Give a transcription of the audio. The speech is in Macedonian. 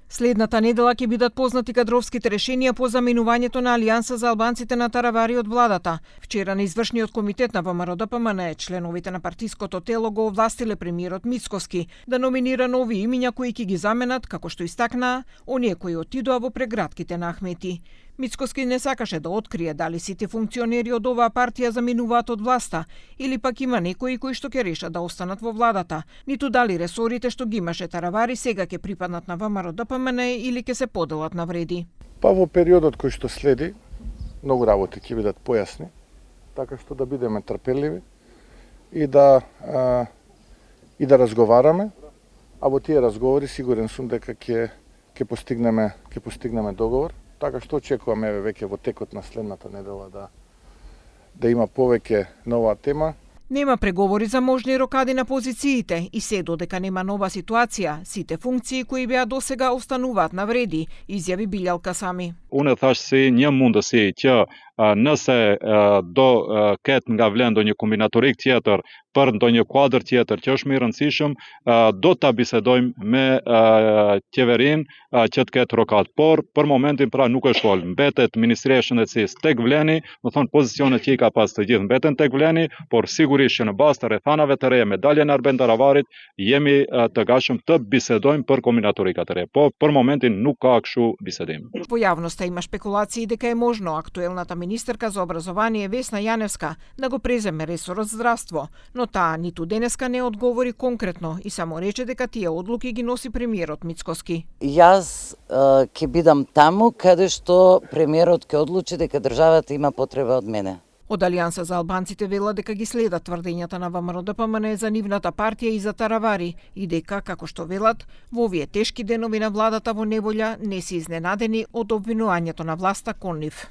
Следната недела ќе бидат познати кадровските решенија по заменувањето на Алијанса за албанците на Таравари од владата. Вчера на извршниот комитет на ВМРО-ДПМН членовите на партиското тело го овластиле премиерот Мицкоски да номинира нови имиња кои ќе ги заменат, како што истакнаа, оние кои отидоа во прегратките на Ахмети. Мицкоски не сакаше да открие дали сите функционери од оваа партија заменуваат од власта или пак има некои кои што ќе решат да останат во владата, ниту дали ресорите што ги имаше Таравари сега ќе припаднат на ВМРО-ДПМН или ќе се поделат на вреди. Па во периодот кој што следи, многу работи ќе бидат појасни, така што да бидеме трпеливи и да разговараме, а во тие разговори сигурен сум дека ќе постигнеме договор. Така што очекуваме веќе во текот на следната недела да има повеќе на оваа тема. Нема преговори за можни рокади на позициите и се додека нема нова ситуација, сите функции кои беа досега остануваат на вреди, изјави Билјалка Сами. Unë thash se një mundësi që nëse do ketë nga vlen ndonjë kombinatorik tjetër për ndonjë kuadër tjetër që është më i rëndësishëm, do ta bisedojmë me qeverinë që të ketë rokat. Por për momentin pra nuk është fol. Mbetet Ministria e Shëndetësisë tek vleni, do thonë pozicionet që i ka pas të gjithë mbeten tek vleni, por sigurisht që në bazë të rrethanave të reja me daljen e Arben Taravarit jemi të gatshëm të bisedojmë për kombinatorikat e re. Po për momentin nuk ka kështu bisedim. Во јавноста има спекулации дека е можно актуелната министерка за образование Весна Јаневска да го преземе ресорот здравство, но таа ниту денеска не одговори конкретно и само рече дека тие одлуки ги носи премиерот Мицкоски. Јас ќе бидам таму каде што премиерот ќе одлучи дека државата има потреба од мене. Од Алијанса за албанците вела дека ги следат тврдењата на ВМРО-ДПМН за нивната партија и за Таравари и дека, како што велат, во овие тешки денови на владата во неволја не се изненадени од обвинувањето на власта кон нив.